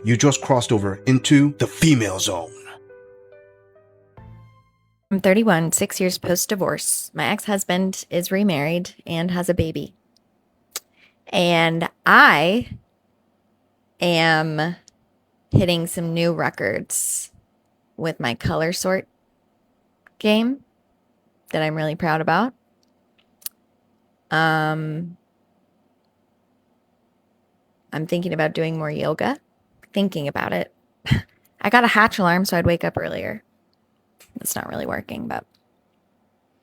You just crossed over into the female zone. I'm 31, 6 years post-divorce. My ex-husband is remarried and has a baby. And I am hitting some new records with my color sort game that I'm really proud about. I'm thinking about doing more yoga. Thinking about it. I got a hatch alarm so I'd wake up earlier. It's not really working, but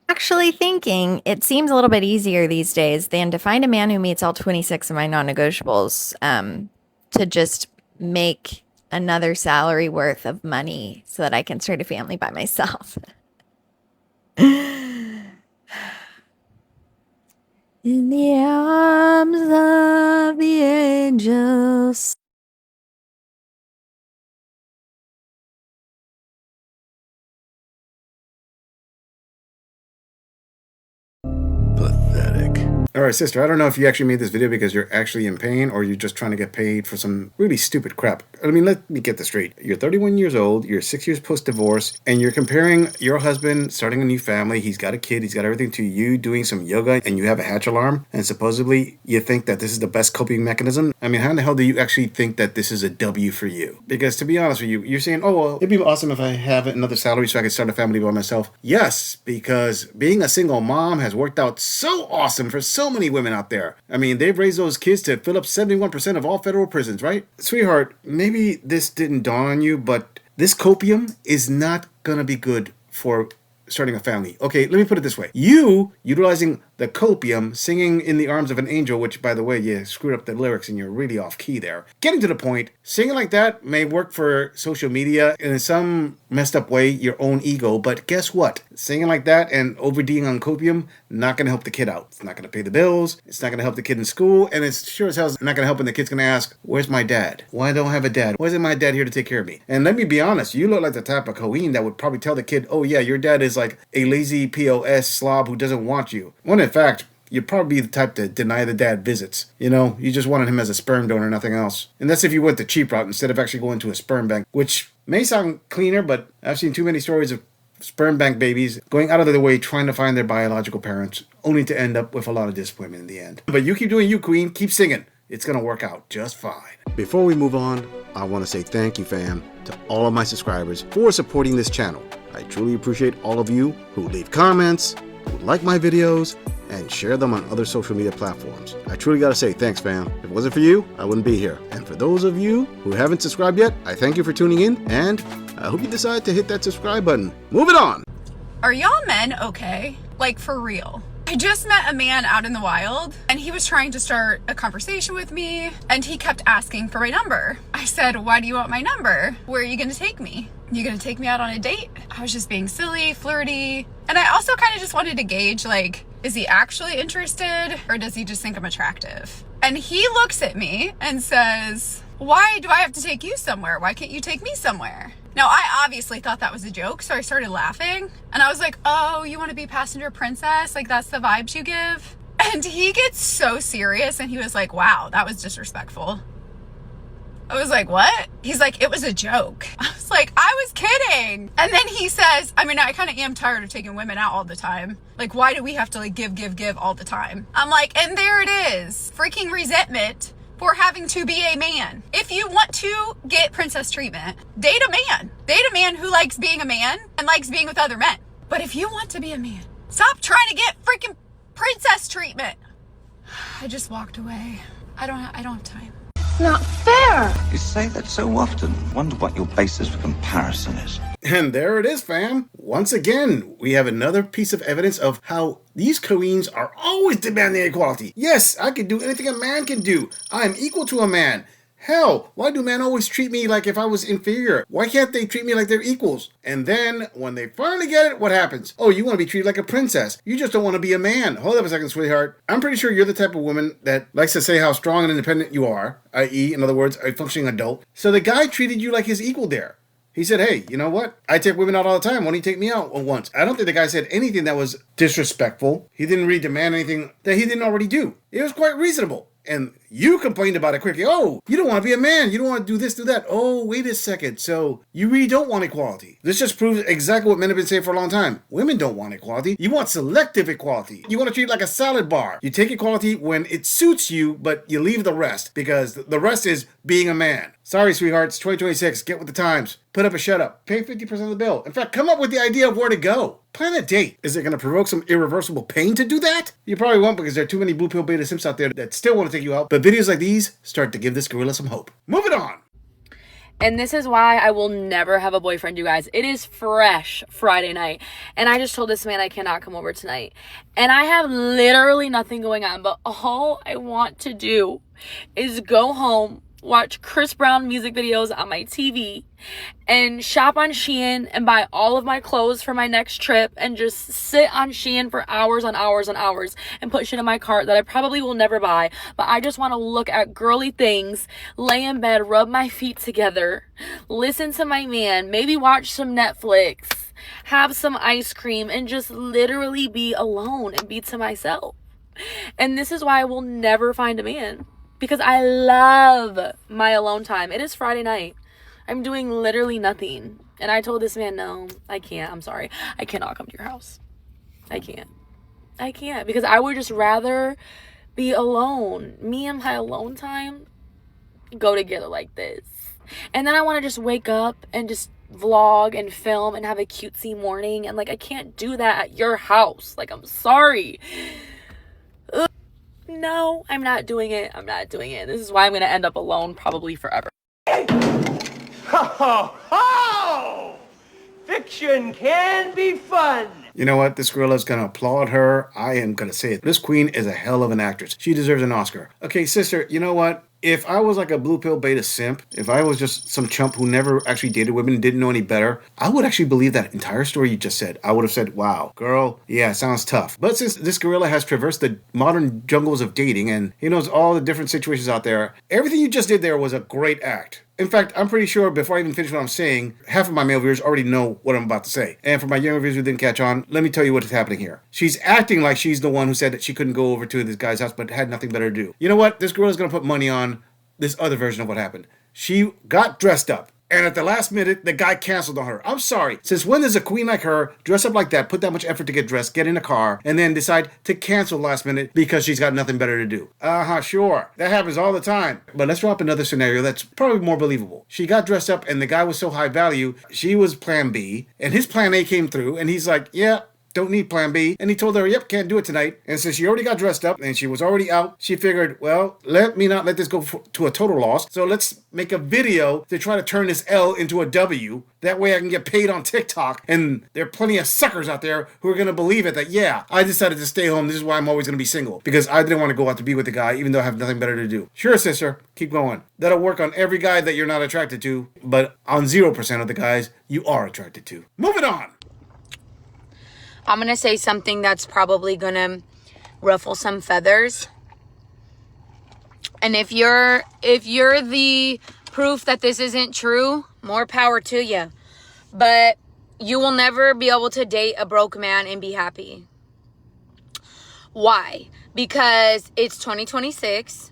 actually thinking it seems a little bit easier these days than to find a man who meets all 26 of my non-negotiables to just make another salary worth of money so that I can start a family by myself. In the arms of the angels. Pathetic. All right, sister, I don't know if you actually made this video because you're actually in pain or you're just trying to get paid for some really stupid crap. I mean, let me get this straight. You're 31 years old, you're 6 years post-divorce, and you're comparing your husband starting a new family. He's got a kid, he's got everything, to you doing some yoga, and you have a hatch alarm, and supposedly you think that this is the best coping mechanism. I mean, how in the hell do you actually think that this is a W for you? Because to be honest with you, you're saying, oh, well, it'd be awesome if I have another salary so I can start a family by myself. Yes, because being a single mom has worked out so awesome for so many women out there. I mean, they've raised those kids to fill up 71% of all federal prisons, right? Sweetheart, maybe this didn't dawn on you, but this copium is not gonna be good for starting a family. Okay, let me put it this way. You utilizing the copium, singing in the arms of an angel, which, by the way, you screwed up the lyrics and you're really off key there. Getting to the point, singing like that may work for social media and in some messed up way, your own ego, but guess what? Singing like that and OVDing on copium, not gonna help the kid out. It's not gonna pay the bills, it's not gonna help the kid in school, and it's sure as hell not gonna help when the kid's gonna ask, where's my dad? Why don't I have a dad? Why isn't my dad here to take care of me? And let me be honest, you look like the type of queen that would probably tell the kid, oh yeah, your dad is like a lazy POS slob who doesn't want you. When in fact, you'd probably be the type to deny the dad visits. You know, you just wanted him as a sperm donor, nothing else. And that's if you went the cheap route instead of actually going to a sperm bank, which may sound cleaner, but I've seen too many stories of sperm bank babies going out of their way trying to find their biological parents, only to end up with a lot of disappointment in the end. But you keep doing you, queen. Keep singing. It's gonna work out just fine. Before we move on, I want to say thank you, fam, to all of my subscribers for supporting this channel. I truly appreciate all of you who leave comments, who like my videos, and share them on other social media platforms. I truly gotta say thanks, fam. If it wasn't for you, I wouldn't be here. And for those of you who haven't subscribed yet, I thank you for tuning in, and I hope you decide to hit that subscribe button. Moving on. Are y'all men okay? Like, for real? I just met a man out in the wild, and he was trying to start a conversation with me, and he kept asking for my number. I said, why do you want my number? Where are you gonna take me? You gonna take me out on a date? I was just being silly, flirty. And I also kind of just wanted to gauge, like, is he actually interested, or does he just think I'm attractive? And he looks at me and says, why do I have to take you somewhere? Why can't you take me somewhere? Now, I obviously thought that was a joke, so I started laughing. And I was like, oh, you want to be passenger princess? Like, that's the vibes you give? And he gets so serious, and he was like, wow, that was disrespectful. I was like, what? He's like, it was a joke. I was like, I was kidding. And then he says, I mean, I kind of am tired of taking women out all the time. Like, why do we have to like give all the time? I'm like, and there it is. Freaking resentment for having to be a man. If you want to get princess treatment, date a man. Date a man who likes being a man and likes being with other men. But if you want to be a man, stop trying to get freaking princess treatment. I just walked away. I don't have time. Not fair. You say that so often. Wonder what your basis for comparison is. And there it is, fam. Once again, we have another piece of evidence of how these queens are always demanding equality. Yes, I can do anything a man can do. I am equal to a man. Hell, why do men always treat me like if I was inferior? Why can't they treat me like they're equals? And then, when they finally get it, what happens? Oh, you want to be treated like a princess. You just don't want to be a man. Hold up a second, sweetheart. I'm pretty sure you're the type of woman that likes to say how strong and independent you are, i.e., in other words, a functioning adult. So the guy treated you like his equal there. He said, hey, you know what? I take women out all the time. Why don't you take me out once? I don't think the guy said anything that was disrespectful. He didn't really demand anything that he didn't already do. It was quite reasonable. and you complained about it quickly. Oh, you don't want to be a man. You don't want to do this, do that. Oh, wait a second. So you really don't want equality. This just proves exactly what men have been saying for a long time. Women don't want equality. You want selective equality. You want to treat it like a salad bar. You take equality when it suits you, but you leave the rest because the rest is being a man. Sorry, sweethearts, 2026, get with the times. Put up a shut up. Pay 50% of the bill. In fact, come up with the idea of where to go. Plan a date. Is it going to provoke some irreversible pain to do that? You probably won't because there are too many blue pill beta simps out there that still want to take you out. But videos like these start to give this gorilla some hope. Moving on. And this is why I will never have a boyfriend, you guys. It is fresh Friday night. And I just told this man I cannot come over tonight. And I have literally nothing going on. But all I want to do is go home, watch Chris Brown music videos on my TV, and shop on Shein and buy all of my clothes for my next trip and just sit on Shein for hours on hours on hours and put shit in my cart that I probably will never buy. But I just want to look at girly things, lay in bed, rub my feet together, listen to my man, maybe watch some Netflix, have some ice cream, and just literally be alone and be to myself. And this is why I will never find a man. Because I love my alone time. It is Friday night. I'm doing literally nothing. And I told this man, no, I can't. I'm sorry. I cannot come to your house. I can't. Because I would just rather be alone. Me and my alone time go together like this. And then I want to just wake up and just vlog and film and have a cutesy morning. And like, I can't do that at your house. Like, I'm sorry. No, I'm not doing it. This is why I'm going to end up alone probably forever. Ho, ho! Fiction can be fun. You know what? This gorilla's gonna applaud her. I am gonna say it. This queen is a hell of an actress. She deserves an Oscar. Okay, sister, you know what? If I was like a blue pill beta simp, if I was just some chump who never actually dated women and didn't know any better, I would actually believe that entire story you just said. I would have said, wow, girl, yeah, sounds tough. But since this gorilla has traversed the modern jungles of dating and he knows all the different situations out there, everything you just did there was a great act. In fact, I'm pretty sure before I even finish what I'm saying, half of my male viewers already know what I'm about to say. And for my younger viewers who didn't catch on, let me tell you what is happening here. She's acting like she's the one who said that she couldn't go over to this guy's house but had nothing better to do. You know what? This gorilla's going to put money on this other version of what happened. She got dressed up. And at the last minute, the guy canceled on her. I'm sorry. Since when does a queen like her dress up like that, put that much effort to get dressed, get in a car, and then decide to cancel last minute because she's got nothing better to do? Sure. That happens all the time. But let's drop another scenario that's probably more believable. She got dressed up and the guy was so high value, she was plan B, and his plan A came through, and he's like, yeah, don't need plan B. And he told her, yep, can't do it tonight. And since she already got dressed up and she was already out, she figured, well, let me not let this go to a total loss. So let's make a video to try to turn this L into a W. That way I can get paid on TikTok. And there are plenty of suckers out there who are going to believe it that, yeah, I decided to stay home. This is why I'm always going to be single. Because I didn't want to go out to be with the guy, even though I have nothing better to do. Sure, sister. Keep going. That'll work on every guy that you're not attracted to. But on 0% of the guys you are attracted to. Moving on. I'm going to say something that's probably going to ruffle some feathers. And if you're the proof that this isn't true, more power to you. But you will never be able to date a broke man and be happy. Why? Because it's 2026.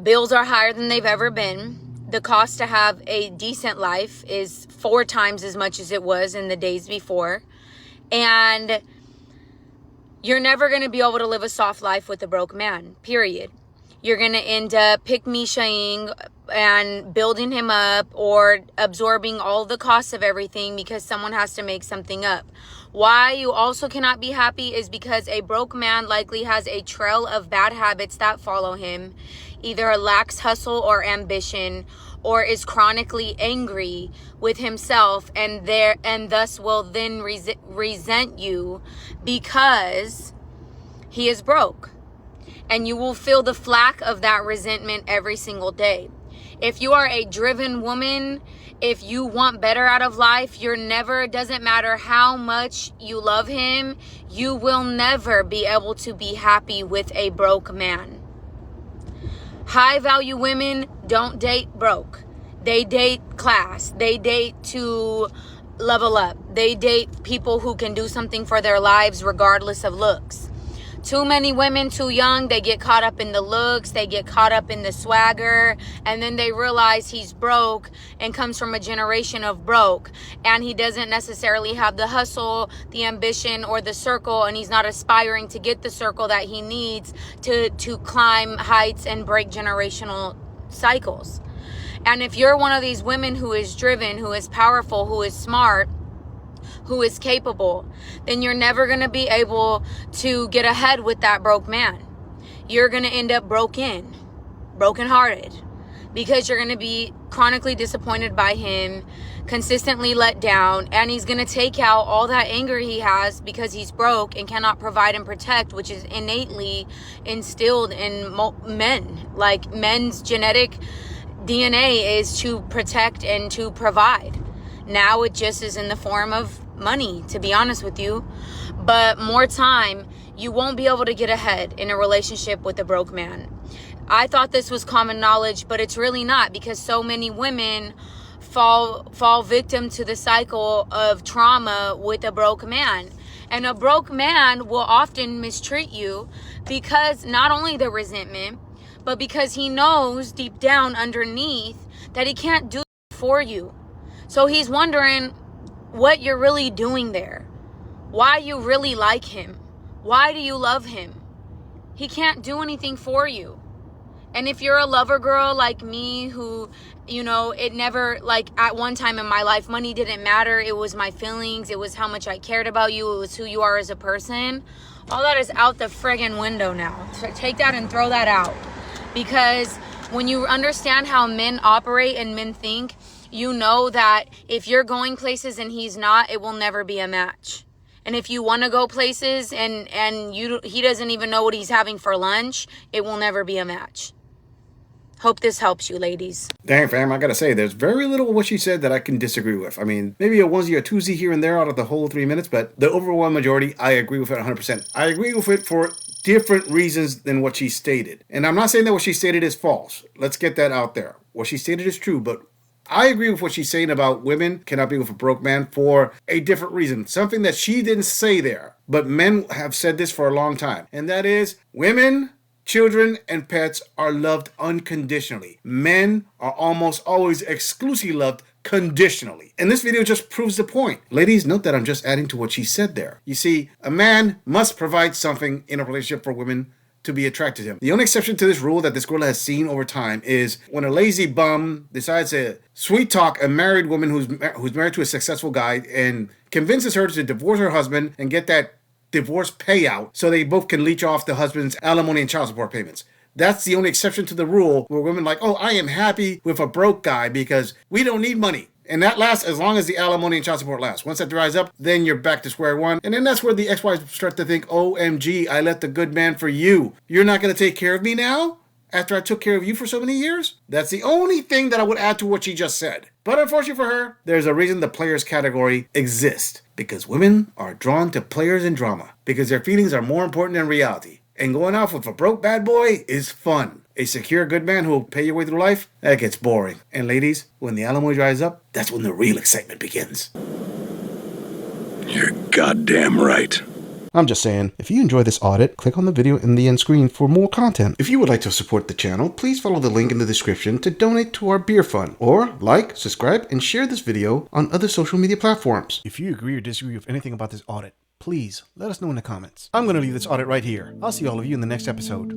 Bills are higher than they've ever been. The cost to have a decent life is 4 times as much as it was in the days before. And you're never going to be able to live a soft life with a broke man, period. You're going to end up pick-me-shaying and building him up or absorbing all the costs of everything because someone has to make something up. Why you also cannot be happy is because a broke man likely has a trail of bad habits that follow him, either lacks hustle or ambition, or is chronically angry with himself and thus will then resent you because he is broke. And you will feel the flack of that resentment every single day. If you are a driven woman, if you want better out of life, doesn't matter how much you love him, you will never be able to be happy with a broke man. High value women don't date broke. They date class. They date to level up. They date people who can do something for their lives regardless of looks. Too many women too young, they get caught up in the looks, they get caught up in the swagger, and then they realize he's broke and comes from a generation of broke, and he doesn't necessarily have the hustle, the ambition, or the circle, and he's not aspiring to get the circle that he needs to climb heights and break generational cycles. And if you're one of these women who is driven, who is powerful, who is smart, who is capable, then you're never going to be able to get ahead with that broke man. You're going to end up brokenhearted, because you're going to be chronically disappointed by him, consistently let down, and he's going to take out all that anger he has because he's broke and cannot provide and protect, which is innately instilled in men. Like, men's genetic DNA is to protect and to provide. Now it just is in the form of money, to be honest with you. But more time, you won't be able to get ahead in a relationship with a broke man. I thought this was common knowledge, but it's really not, because so many women fall victim to the cycle of trauma with a broke man. And a broke man will often mistreat you because not only the resentment, but because he knows deep down underneath that he can't do for you. So he's wondering what you're really doing there, why you really like him, why do you love him? He can't do anything for you. And if you're a lover girl like me, who, you know, it never, like, at one time in my life, money didn't matter. It was my feelings. It was how much I cared about you. It was who you are as a person. All that is out the friggin' window now. Take that and throw that out. Because when you understand how men operate and men think, you know that if you're going places and he's not, it will never be a match. And if you want to go places and he doesn't even know what he's having for lunch, it will never be a match. Hope this helps you, ladies. Dang, fam, I gotta say, there's very little of what she said that I can disagree with. I mean, maybe a onesie or twosie here and there out of the whole 3 minutes, but the overwhelming majority, I agree with it 100%. I agree with it for different reasons than what she stated. And I'm not saying that what she stated is false. Let's get that out there. What she stated is true, but I agree with what she's saying about women cannot be with a broke man for a different reason. Something that she didn't say there, but men have said this for a long time. And that is, women, children, and pets are loved unconditionally. Men are almost always exclusively loved conditionally. And this video just proves the point. Ladies, note that I'm just adding to what she said there. You see, a man must provide something in a relationship for women to be attracted to him. The only exception to this rule that this girl has seen over time is when a lazy bum decides to sweet talk a married woman who's married to a successful guy and convinces her to divorce her husband and get that divorce payout so they both can leech off the husband's alimony and child support payments. That's the only exception to the rule where women like, oh, I am happy with a broke guy because we don't need money. And that lasts as long as the alimony and child support lasts. Once that dries up, then you're back to square one. And then that's where the ex-wives start to think, OMG, I left a good man for you. You're not going to take care of me now? After I took care of you for so many years? That's the only thing that I would add to what she just said. But unfortunately for her, there's a reason the players category exists. Because women are drawn to players in drama. Because their feelings are more important than reality. And going off with a broke bad boy is fun. A secure good man who will pay your way through life, that gets boring. And ladies, when the alimony dries up, that's when the real excitement begins. You're goddamn right. I'm just saying, if you enjoy this audit, click on the video in the end screen for more content. If you would like to support the channel, please follow the link in the description to donate to our beer fund. Or like, subscribe, and share this video on other social media platforms. If you agree or disagree with anything about this audit, please let us know in the comments. I'm going to leave this audit right here. I'll see all of you in the next episode.